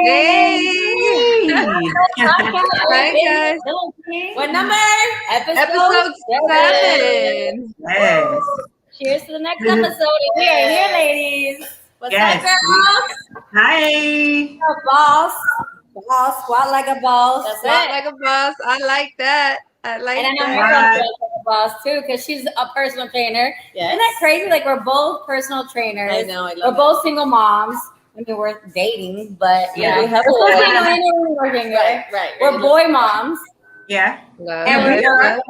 Hey. Hi, guys. What number? Episode 7. Yes. Cheers to the next episode. And we are here, ladies. What's Yes. up, girls? Hi. Boss. Boss. Squat like a boss. That's Squat it. like a boss. I like that. I like And I know that. Mira's like a boss too, because she's a personal trainer. Yes. Isn't that crazy? Like, we're both personal trainers. I know. I We're love both single moms. I mean, we're dating, but Yeah, yeah, we have we're a- still single, working, it. right? Right. We're boy moms. Yeah. Love And it. we are.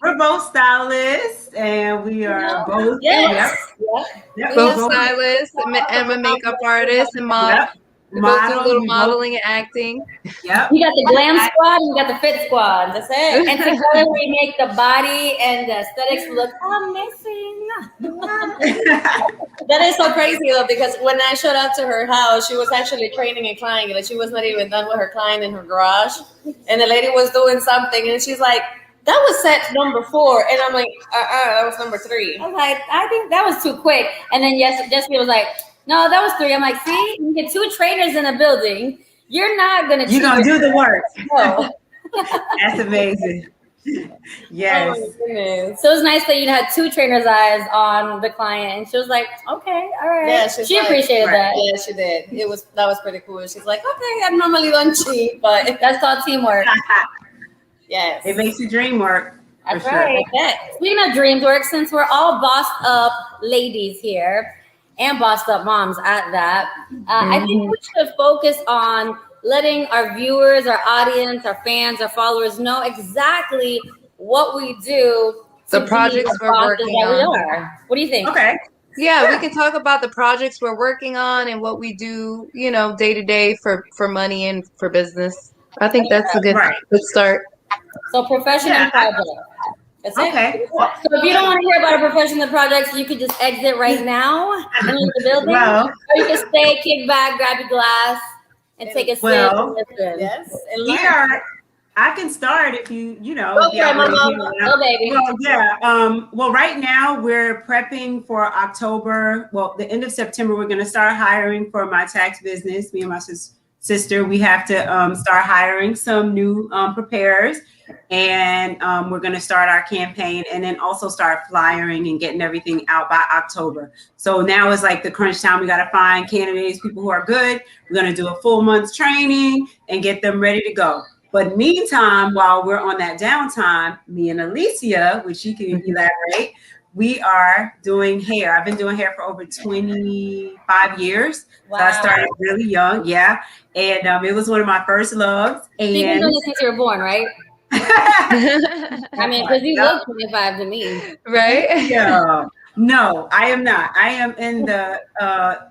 We're both stylists and we are both Yes. yep, Both we're stylists. I'm a makeup artist and mom. Yep. We both do a Model, little we both- modeling and acting. Yep. You got the glam squad and you got the fit squad. That's it. And together we make the body and the aesthetics look amazing. That is so crazy though, because when I showed up to her house, she was actually training a client. Like, she was not even done with her client in her garage, and the lady was doing something, and she's like, "That was set number 4," and I'm like, that was number 3. I was like, I think that was too quick. And then Jessica was like, no, that was 3. I'm like, see, you get 2 trainers in a building. You're not gonna. You're gonna do the work. No. That's amazing. Yes. Oh my goodness. So it was nice that you had 2 trainers' eyes on the client, and she was like, okay, all right. Yeah, she's she like- appreciated that. Yeah, she did. That was pretty cool. She's like, "Okay, I normally don't cheat, but That's called teamwork. yes, It makes the dream work. For That's sure. right. Speaking of dreams work, since we're all bossed up ladies here and bossed up moms at that, I think we should focus on letting our viewers, our audience, our fans, our followers know exactly what we do. The to be projects the we're bosses working that we on. are. What do you think? Okay. Yeah, we can talk about the projects we're working on and what we do, day to day for money and for business. I think that's a good start. So professional Yeah. projects. That's it. Okay. So if you don't want to hear about our professional projects, you could just exit right now and leave the building. Well, Or you can stay, kick back, grab your glass, and take a Well, sip. And listen. yes. And we learn. are. I can start if you if y'all Okay, wanna Mama. hear Go, baby. Well, yeah. Well, right now we're prepping for October. Well, the end of September, we're going to start hiring for my tax business. Me and my sister, we have to start hiring some new preparers, and we're going to start our campaign, and then also start flyering and getting everything out by October. So now is like the crunch time. We got to find candidates, people who are good. We're going to do a full month's training and get them ready to go. But meantime, while we're on that downtime, me and Alicia, which you can elaborate, we are doing hair. I've been doing hair for over 25 years. Wow. So I started really young, yeah. And it was one of my first loves. You've been And doing this since you were born, right? I mean, because you look 25 to me. Right? yeah. No, I am not. I am in the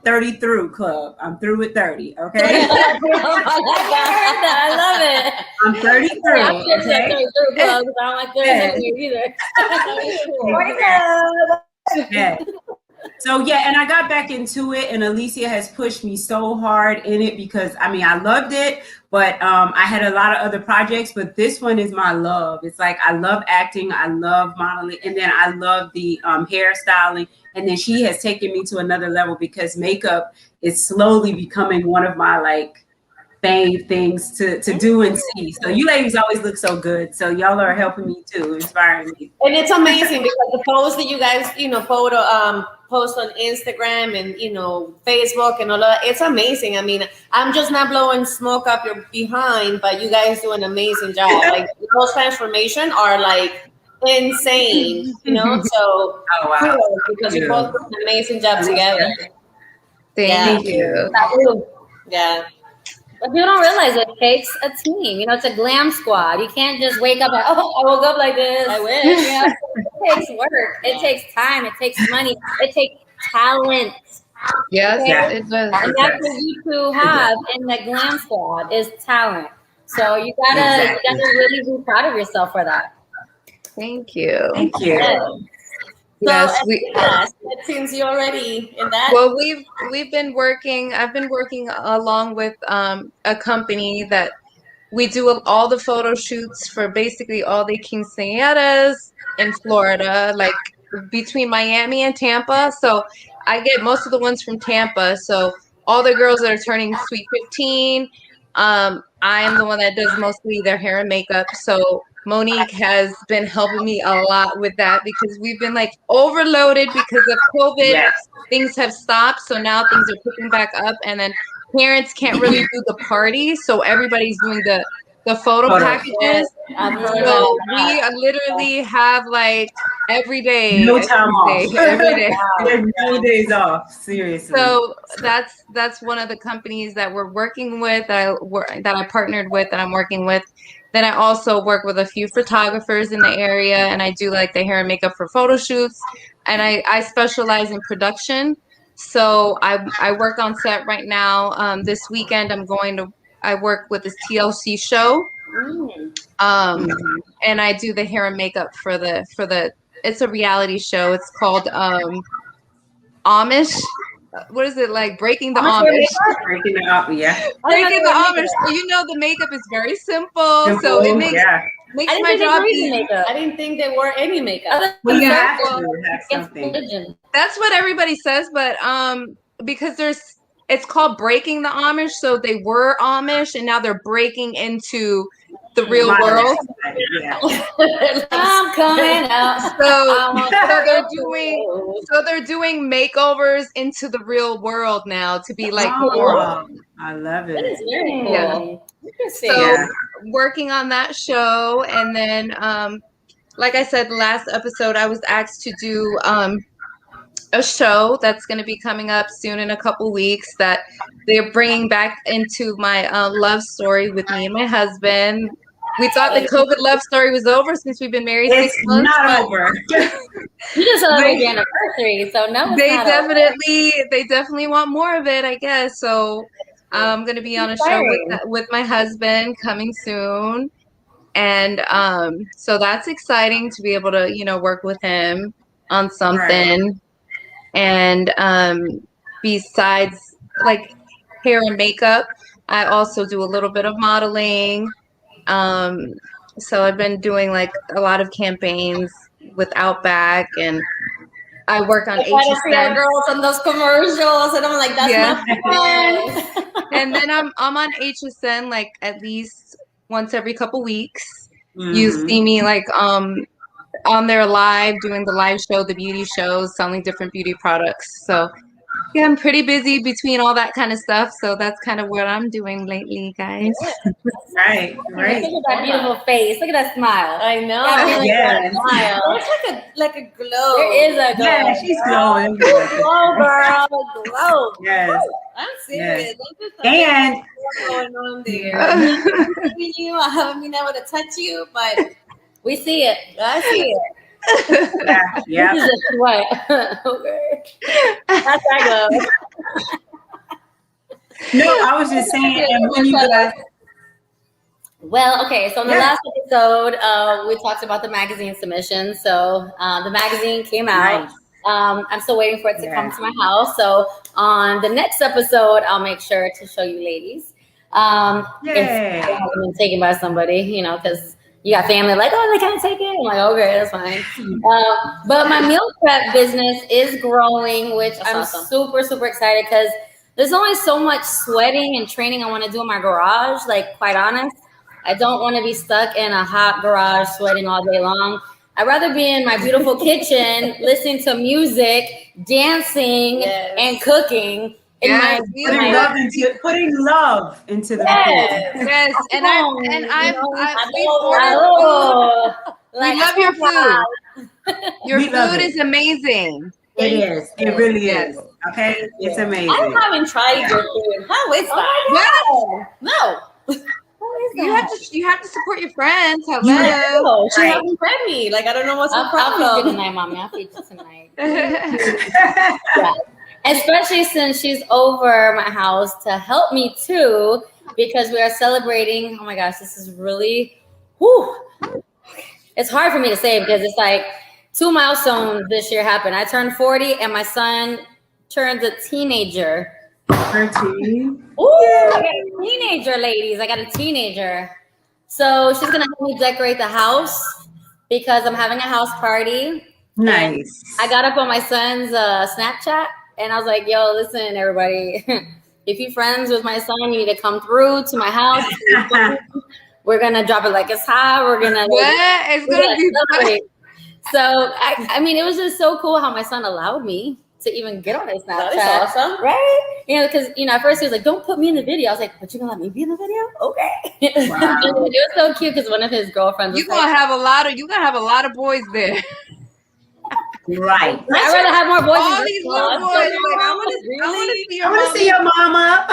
30 through club. I'm through with 30, okay? I love it. I'm 30 through, I should say okay? 33 clubs. I don't like 30 either. Yeah. So yeah, and I got back into it, and Alicia has pushed me so hard in it because I loved it, but I had a lot of other projects, but this one is my love. It's like I love acting, I love modeling, and then I love the hairstyling, and then she has taken me to another level because makeup is slowly becoming one of my fave things to do and see. So you ladies always look so good. So y'all are helping me too, inspiring me. And it's amazing because the posts that you guys, post on Instagram and, Facebook and all that, it's amazing. I mean, I'm just not blowing smoke up your behind, but you guys do an amazing job. Like, those transformations are insane, So, Oh wow. kudos, because you both do an amazing job together. Thank you. Yeah. But people don't realize it takes a team. It's a glam squad. You can't just wake up like, oh, I woke up like this. I wish. It takes work. It takes time. It takes money. It takes talent. Yes, Okay? it does. And that's what you two have in the glam squad is talent. So you gotta really be proud of yourself for that. Thank you. Thank you. Yes, Since you're already in that. Well, we've been working. I've been working along with a company that we do all the photo shoots for basically all the quinceañeras in Florida, between Miami and Tampa. So I get most of the ones from Tampa. So all the girls that are turning sweet 15. I am the one that does mostly their hair and makeup. So Monique has been helping me a lot with that because we've been like overloaded because of COVID. Yes. Things have stopped. So now things are picking back up, and then parents can't really do the party. So everybody's doing the photo packages. I've heard So about we that. literally have like every day. No time off. Every day. There's no days off. Seriously. So that's one of the companies that we're working with, that I partnered with, that I'm working with. Then I also work with a few photographers in the area, and I do like the hair and makeup for photo shoots. And I specialize in production. So I work on set right now. This weekend I work with this TLC show. And I do the hair and makeup for the it's a reality show. It's called Amish. What is it, like Breaking the Amish? Breaking it up, yeah. Breaking the Amish. So you know the makeup is very simple. So it makes my job easy. I didn't think there were any makeup. Well, you Yeah. have to have something. Religion. That's what everybody says, but because it's called Breaking the Amish, so they were Amish and now they're breaking into the real world. Yeah. I'm coming out. So they're doing makeovers into the real world now to be like normal. I love That is it. very cool. Yeah. Interesting. So working on that show, and then like I said last episode, I was asked to do a show that's going to be coming up soon in a couple weeks that they're bringing back into my love story with me and my husband. We thought the COVID love story was over since we've been married 6 It's months. not but over. You just celebrated the anniversary, so no, they definitely want more of it, I guess. So I'm going to be on a show with my husband coming soon. And so that's exciting to be able to, work with him on something. Right. And besides like hair and makeup, I also do a little bit of modeling. So I've been doing like a lot of campaigns with Outback, and I work on HSN. Girls on those commercials, and I'm like, that's not fun. And then I'm on HSN like at least once every couple weeks. Mm-hmm. You see me like on there live, doing the live show, the beauty shows, selling different beauty products. So yeah, I'm pretty busy between all that kind of stuff. So that's kind of what I'm doing lately, guys. Right. Look at that beautiful face. Look at that smile. I know. Yes. Smile. It's like a glow. There is a glow. Yeah, she's glowing. Glow, girl. Glow. Yes. I'm serious. And What's going on there? I haven't been able to touch you, but we see it. I see it. Yeah. This is a sweat. Okay. That's that glow. No, I was just saying, and when you guys. Well, okay. So in the last episode, we talked about the magazine submission. So the magazine came out. Nice. I'm still waiting for it to come to my house. So on the next episode, I'll make sure to show you ladies. If I haven't been taken by somebody, because you got family like, oh, they can't take it. I'm like, okay, that's fine. But my meal prep business is growing, which I'm super, super excited because there's only so much sweating and training I want to do in my garage. Like, quite honest, I don't want to be stuck in a hot garage sweating all day long. I'd rather be in my beautiful kitchen, listening to music, dancing, and cooking. Putting love into the food. Yes, and we love your food. Your food is amazing. It is. It really is. Okay, it's amazing. I haven't tried your food. How is that? No. You have to support your friends. Hello. She hasn't fed me. Like, I don't know what's the problem. I'll feed you tonight, mommy. I'll feed you tonight. Yeah. Especially since she's over my house to help me too, because we are celebrating. Oh my gosh, this is really, it's hard for me to say because it's like 2 milestones this year happened. I turned 40 and my son turns a teenager. 13. Ooh, I got a teenager, ladies. I got a teenager. So she's gonna help me decorate the house because I'm having a house party. Nice. I got up on my son's Snapchat and I was like, yo, listen, everybody. if you're friends with my son, you need to come through to my house. We're gonna drop it like it's hot. We're gonna What? It's gonna be celebrate. So I mean, it was just so cool how my son allowed me to even get on his Snapchat. That is awesome. Right? You know, because at first he was like, "Don't put me in the video." I was like, "But you're gonna let me be in the video? Okay." Wow. And it was so cute because one of his girlfriends was you're gonna have a lot of boys there. Right. I'd rather have more boys. All than these girls. little boys. Like, I want to see I your want to see your mama.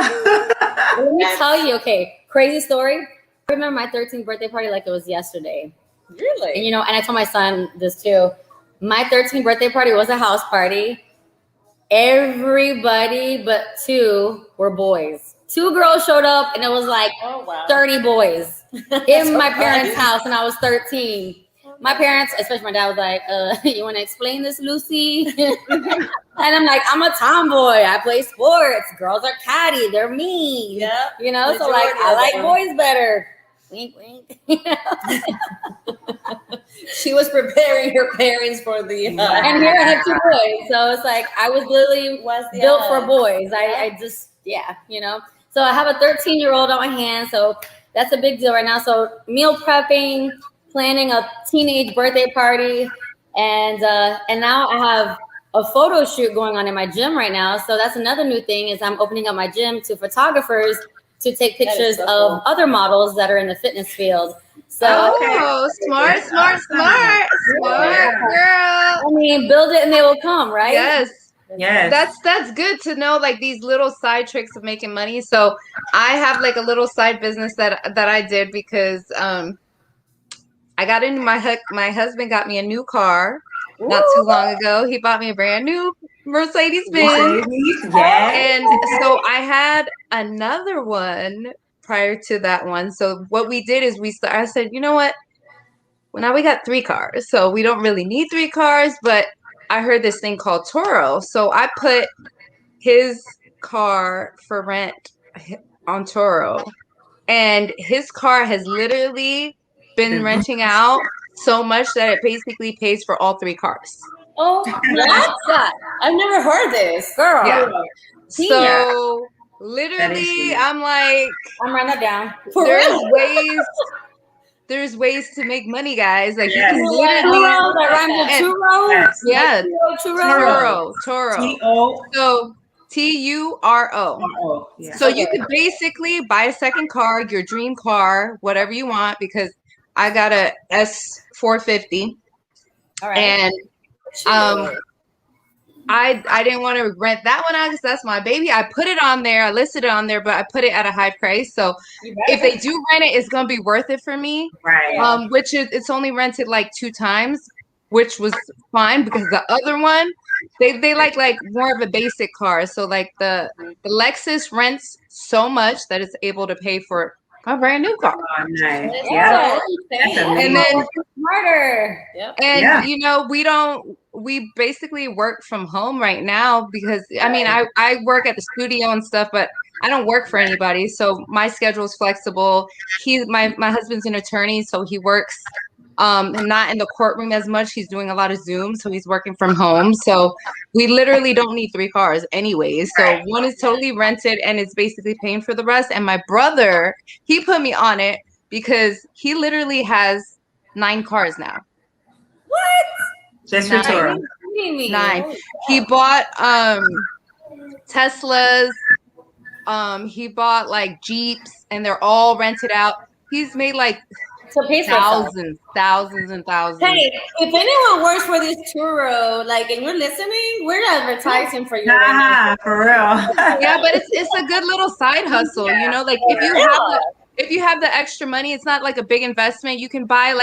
Let me tell you, okay, crazy story. I remember my 13th birthday party like it was yesterday. Really? And and I told my son this too. My 13th birthday party was a house party. Everybody but 2 were boys. 2 girls showed up, and it was like 30 boys in my parents' house, and I was 13. My parents, especially my dad, was like, "You want to explain this, Lucy?" And I'm like, "I'm a tomboy. I play sports. Girls are catty. They're mean. Yeah. So like, I like boys better." Wink, wink. She was preparing her parents for the. And here I have 2 boys, so it's like I was literally built for boys. I just So I have a 13-year-old on my hand, so that's a big deal right now. So meal prepping, planning a teenage birthday party, and now I have a photo shoot going on in my gym right now. So that's another new thing is I'm opening up my gym to photographers to take pictures so of cool. other models that are in the fitness field. So smart, girl. I mean, build it and they will come, right? Yes. That's good to know, like these little side tricks of making money. So I have like a little side business that I did because I got into my husband got me a new car not too long ago. He bought me a brand new Mercedes-Benz. Yes. And so I had another one prior to that one. So what we did is I said, you know what? Well, now we got 3 cars. So we don't really need 3 cars, but I heard this thing called Turo. So I put his car for rent on Turo. And his car has literally been renting out so much that it basically pays for all 3 cars. Oh, what's that? I've never heard this, Girl. Yeah. Senior. So literally, I'm like, I'm writing that down. there's ways to make money, guys. Like Yes. you can Churro, literally, that rhymes with and- churro? Yes. yeah, Churro. Turo. T-O. So Turo. Oh, yeah. So you could basically buy a second car, your dream car, whatever you want, because I got a S450, All right. and I didn't want to rent that one out because that's my baby. I put it on there, I listed it on there, but I put it at a high price. So if they do rent it, it's gonna be worth it for me. Right. Which is it's only rented like 2 times, which was fine because the other one, they like more of a basic car. So like the Lexus rents so much that it's able to pay for a brand new car. Oh, nice. Yeah. Yeah. And then Smarter. and we basically work from home right now because I mean I work at the studio and stuff, but I don't work for anybody, so my schedule is flexible. My husband's an attorney, so he works not in the courtroom as much. He's doing a lot of Zoom, so he's working from home. So we literally don't need 3 cars anyways. So one is totally rented and it's basically paying for the rest. And my brother, he put me on it because he literally has 9 cars now. Just for Turo. 9. He bought Teslas. He bought like Jeeps, and they're all rented out. He's made like thousands and thousands. Hey, if anyone works for this Turo, and you're listening, we're advertising for you right now. For real. Yeah, but it's a good little side hustle. You know, like if you have the extra money, it's not like a big investment. You can buy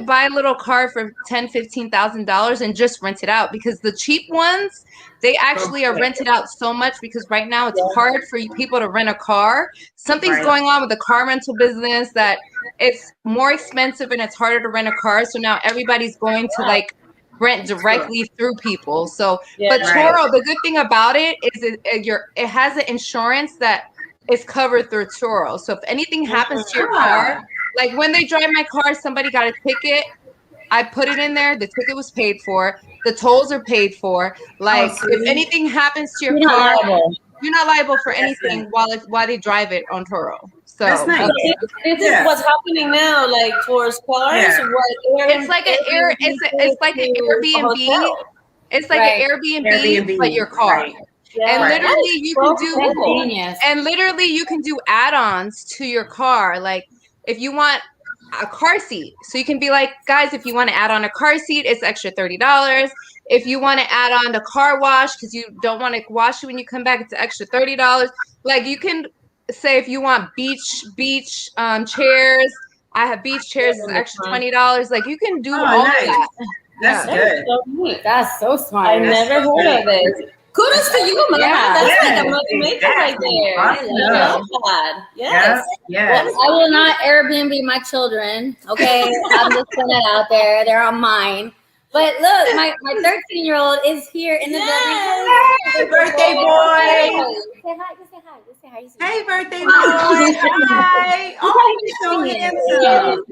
buy a little car for $10,000-$15,000 and just rent it out, because the cheap ones, they actually are rented out so much because right now it's hard for people to rent a car. Something's going on with the car rental business that it's more expensive and it's harder to rent a car. So now everybody's going to rent directly through people. So, but Turo, the good thing about it is it has an insurance that is covered through Turo. So if anything happens to your car, like when they drive my car, somebody got a ticket, I put it in there, the ticket was paid for, the tolls are paid for. If anything happens to your car, you're not liable for anything while they drive it on Turo. So That's nice. This is what's happening now, like towards cars. Yeah. it's like an it's like an Airbnb. It's like an Airbnb, but your car. Right. And Right. literally you can do Genius. and literally you can do add-ons to your car. Like if you want a car seat, so you can be like, guys, if you want to add on a car seat, it's extra $30. If you want to add on the car wash because you don't want to wash it when you come back, it's extra $30. Like you can say if you want beach chairs, I have beach chairs, it's extra $20. Like you can do all nice. of that. That's Yeah. good. So neat. That's so smart. I never heard of this. Kudos to you, man. Yeah. That's Yeah, like a money maker right there. Awesome. I love that. Yes. Yes. I will not Airbnb my children. Okay, I'm just putting it out there. They're on mine. But look, my 13-year-old is here in the building. Hey, birthday boy. Say hi. Just say hi. Just say hi. You say Hey, birthday boy. Hi. Oh, he's so handsome.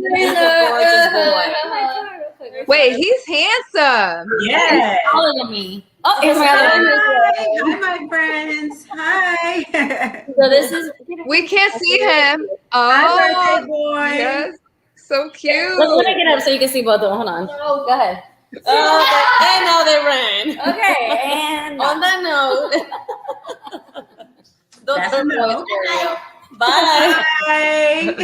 hi. Wait, he's handsome. Yeah. Taller than me. Oh, here's my other one. Hi, my friends. Hi. So this is. We can't see him. Hi, Oh, birthday boy. yes. So cute. Let me get up so you can see both of them. Hold on. Go ahead. And now they ran. Okay, and On that note, That's a no. Bye. Hi.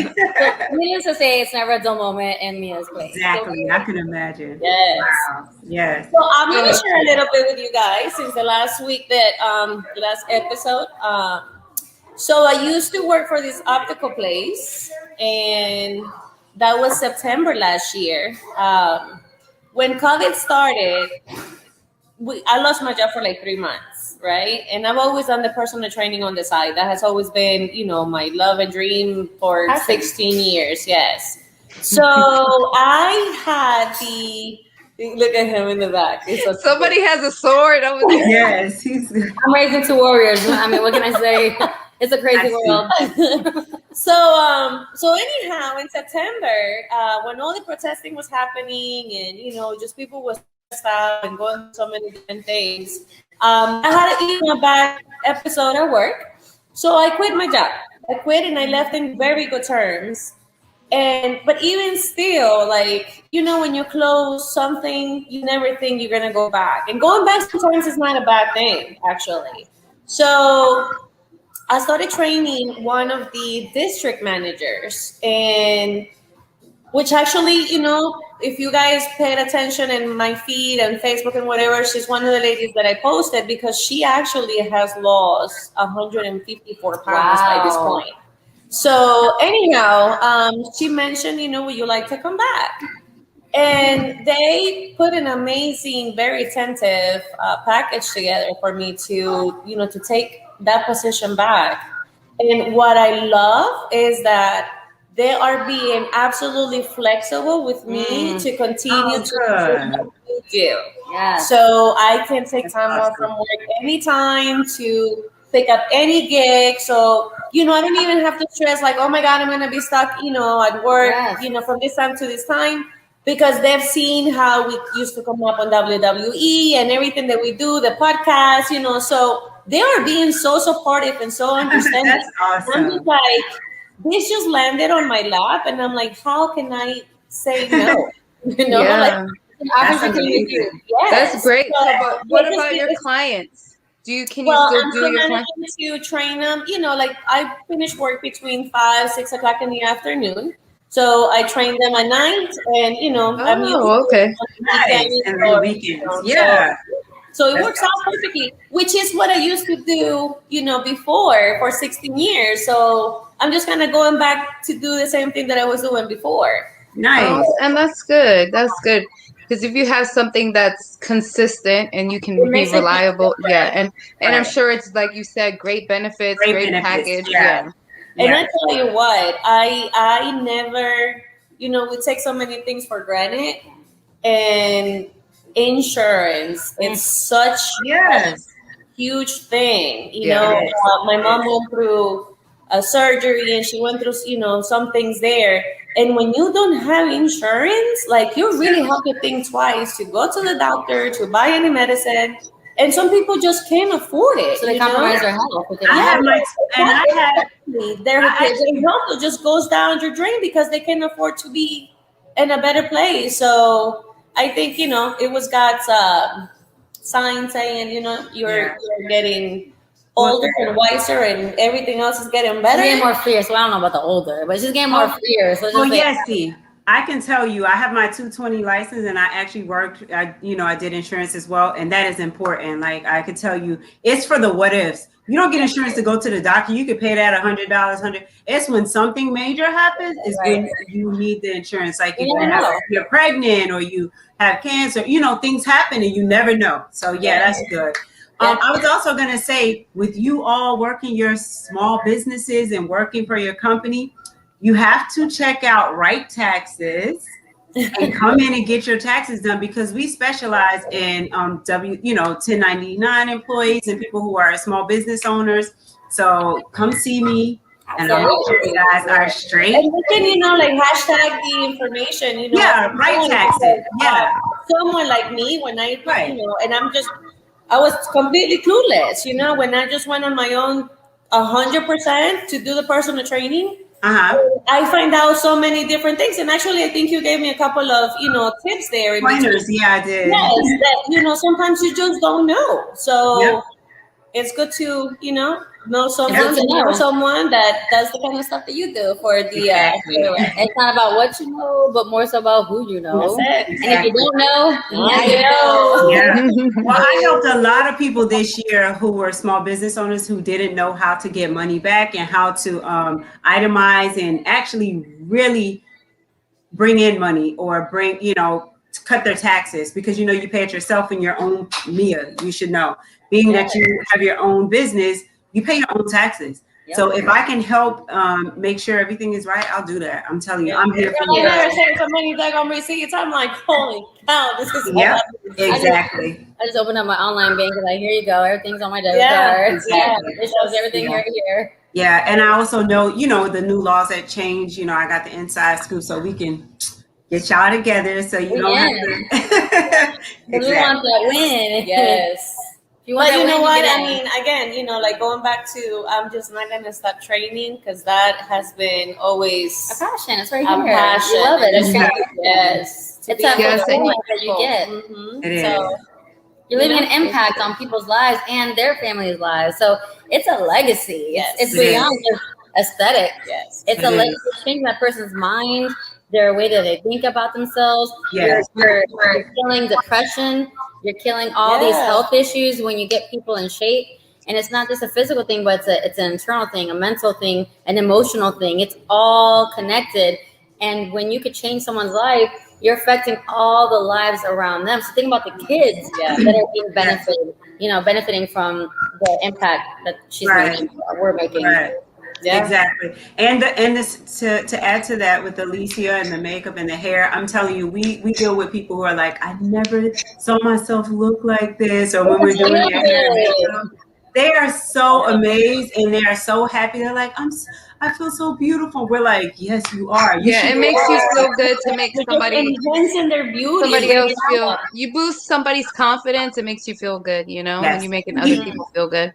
needless to say, it's never a dull moment in Mia's place. Exactly. I can imagine. Yes. Wow. Yes. So I'm gonna share a little bit with you guys since the last week that last episode. So I used to work for this optical place, and that was September last year. When COVID started, I lost my job for like 3 months, right? And I've always done the personal training on the side. That has always been, my love and dream for 16 years. Yes. So I had look at him in the back. It's so Somebody has a sword over there. Yes. He's I'm raising two warriors. I mean, what can I say? It's a crazy world. So anyhow, in September, when all the protesting was happening and, just people were out and going through so many different things, I had a bad episode at work. So I quit my job. I quit and I left in very good terms. But even still, when you close something, you never think you're going to go back. And going back sometimes is not a bad thing, actually. So I started training one of the district managers, and which actually, if you guys paid attention in my feed and Facebook and whatever, she's one of the ladies that I posted because she actually has lost 154 pounds by this point. So anyhow, she mentioned, would you like to come back? And they put an amazing, very attentive package together for me to, to take that position back. And what I love is that they are being absolutely flexible with me to continue to do what we do. Yeah. So I can take time off from work anytime to pick up any gig. So, I don't even have to stress like, oh my God, I'm going to be stuck, at work, from this time to this time. Because they've seen how we used to come up on WWE and everything that we do, the podcast, so they are being so supportive and so understanding. That's awesome. I'm just like, this just landed on my lap, and I'm like, how can I say no? Yeah. That's amazing. Yes. That's great. So, what about your clients? Can you still I'm do your managing clients? to train them. I finish work between 5, 6 o'clock in the afternoon. So I train them at night, and I'm using okay. Nice. And the weekends. Yeah. So it works out perfectly, which is what I used to do, before for 16 years. So I'm just kind of going back to do the same thing that I was doing before. Nice. And that's good. That's good. Because if you have something that's consistent and you can be reliable, and I'm sure it's like you said, great benefits, great package. Yeah. And I tell you what, I never, we take so many things for granted, and insurance, it's such a huge thing. My mom went through a surgery and she went through, some things there. And when you don't have insurance, you really have to think twice to go to the doctor, to buy any medicine. and some people just can't afford it. So they you know? compromise their health. I have my, and I had, their I health just goes down your drain because they can't afford to be in a better place. So I think, it was God's sign saying, you're getting older and wiser and everything else is getting better. She's getting more fierce. Well, I don't know about the older, but she's getting more fierce. So well, yes, see, I can tell you, I have my 220 license, and I actually worked. I did insurance as well, and that is important. Like I could tell you, it's for the what ifs. You don't get insurance to go to the doctor. You could pay that $100. It's when something major happens is when you need the insurance. Like you're pregnant or you have cancer. Things happen and you never know. So yeah, that's good. I was also going to say, with you all working your small businesses and working for your company, you have to check out Right Taxes and come in and get your taxes done, because we specialize in 1099 employees and people who are small business owners. So come see me, and I'll make sure you guys are straight. And you can, hashtag the information. Yeah, Right Taxes. Yeah, someone like me when I, and I was completely clueless. When I just went on my own 100% to do the personal training. I find out so many different things, and actually, I think you gave me a couple of tips there. Pointers, yeah, I did. Yes, that sometimes you just don't know, so it's good to know someone that does the kind of stuff that you do for the. It's not about what you know, but more so about who you know. That's it. Exactly. And if you don't know, now you know. Yeah. Well, I helped a lot of people this year who were small business owners who didn't know how to get money back and how to itemize and actually really bring in money or cut their taxes, because you pay it yourself in your own MIA. You should know, being that you have your own business, you pay your own taxes. So if I can help make sure everything is right, I'll do that. I'm telling you, I'm here for you. I never so many daggone receipts. I'm like, holy cow, this is exactly. I just opened up my online bank and like, here you go, everything's on my debit card. Exactly. It shows everything here. Yeah, and I also know, the new laws that change. I got the inside scoop, so we can get y'all together, so you don't have to. Exactly. We want that win. Yes. But you know what? I mean, again, like going back to, I'm just not going to stop training, because that has been always a passion. It's right here. Passion. You love it. Yes. It's that fulfillment that you get. It is. So you're leaving an impact on people's lives and their families' lives. So it's a legacy. Yes. It's beyond just aesthetic. Yes. It's a legacy changing that person's mind, their way that they think about themselves. Yes. You're killing depression. You're killing all these health issues when you get people in shape. And it's not just a physical thing, but it's an internal thing, a mental thing, an emotional thing. It's all connected. And when you could change someone's life, you're affecting all the lives around them. So think about the kids that are being benefited, benefiting from the impact that she's making, we're making. Right. Yeah. Exactly. And to add to that, with Alicia and the makeup and the hair, I'm telling you, we deal with people who are like, I never saw myself look like this, or when we're doing their hair and makeup, they are so amazed and they are so happy. They're like, I feel so beautiful. We're like, yes, you are. It makes you feel good to make somebody their beauty. Somebody else feel. You boost somebody's confidence. It makes you feel good. When you're making other people feel good.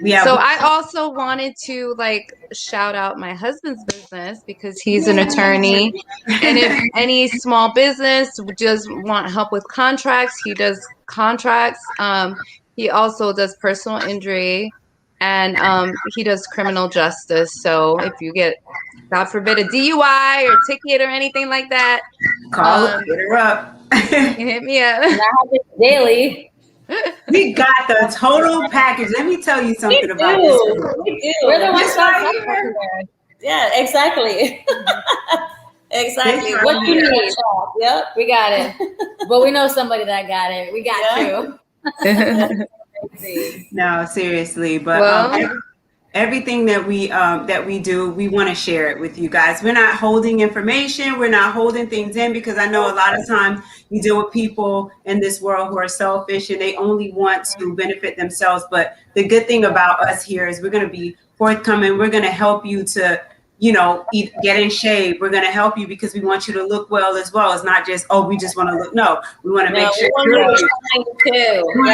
Yeah. So I also wanted to shout out my husband's business, because he's an attorney, and if any small business just want help with contracts, he does contracts. He also does personal injury, and he does criminal justice. So if you get, God forbid, a DUI or ticket or anything like that, call hit her up. Hit me up. Daily. We got the total package. Let me tell you something about this. We do. We're the ones Yeah, exactly. Exactly. What you need? Yep, we got it. But we know somebody that got it. We got you. No, seriously. But everything that we do, we want to share it with you guys. We're not holding information. We're not holding things in, because I know a lot of times you deal with people in this world who are selfish and they only want to benefit themselves. But the good thing about us here is we're going to be forthcoming. We're going to help you to get in shape. We're going to help you because we want you to look well as well. It's not just, we just want to look. No, we want to make sure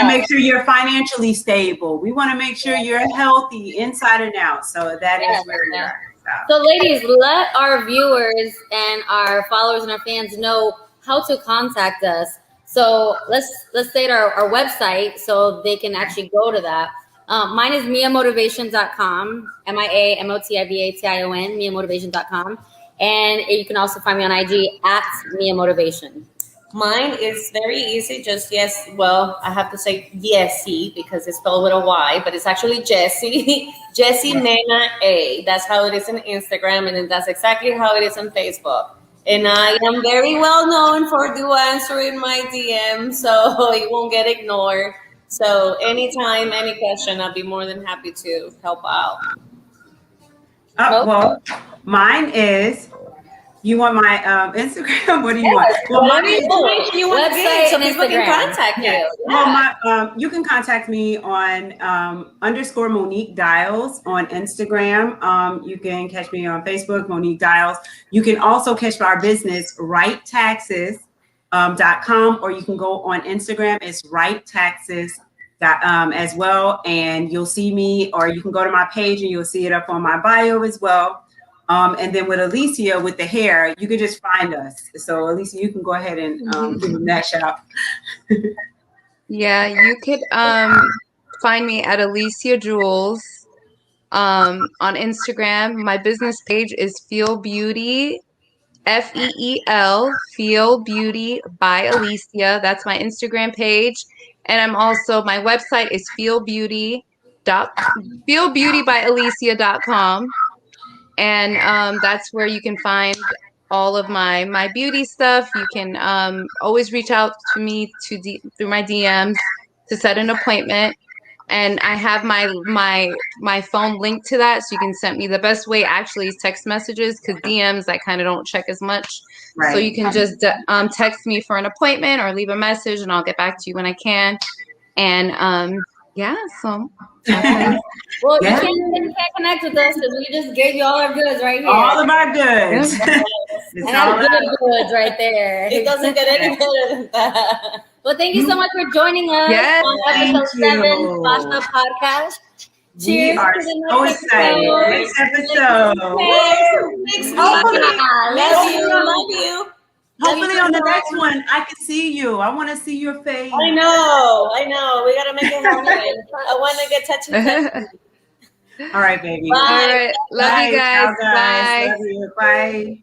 make sure you're financially stable. We want to make sure you're healthy inside and out. So that is where we are. So ladies, let our viewers and our followers and our fans know how to contact us. So let's say our website so they can actually go to that. Mine is miamotivation.com, MIAMOTIVATION, miamotivation.com. And you can also find me on IG at miamotivation. Mine is very easy. Just I have to say Yessie because it's spelled with a Y, but it's actually Jessie. Jessie Mena A. That's how it is on Instagram, and then that's exactly how it is on Facebook. And I am very well known for answering my DM, so it won't get ignored. So anytime, any question, I'll be more than happy to help out. Well, mine is. You want my Instagram? What do you want? Well, whatever information you want to give, so people can contact you. Yeah. Well, you can contact me on _Monique Dials on Instagram. You can catch me on Facebook, Monique Dials. You can also catch our business, righttaxes.com, or you can go on Instagram. It's righttaxes as well, and you'll see me, or you can go to my page and you'll see it up on my bio as well. And then with Alicia, with the hair, you can just find us. So Alicia, you can go ahead and give them that shout. Yeah, you could find me at Alicia Jewels on Instagram. My business page is Feel Beauty, FEEL, Feel Beauty by Alicia. That's my Instagram page. And I'm also, my website is feelbeautybyalicia.com. And that's where you can find all of my beauty stuff. You can always reach out to me through my DMs to set an appointment. And I have my phone linked to that, so you can send me. The best way actually is text messages, because DMs I kind of don't check as much. Right. So you can just text me for an appointment or leave a message, and I'll get back to you when I can. And so. Well, you can't connect with us because we just gave you all our goods right here. All of our goods. And that's good goods right there. It doesn't get any better than that. Well, thank you so much for joining us on episode 7, Bossed Up Podcast. Cheers. We are so excited. Next episode. Love you. Hopefully on the next one, I can see you. I want to see your face. I know. We got to make it happen. I want to get touchy. All right, baby. Bye. All right. Love you guys. Bye. Love you. Bye.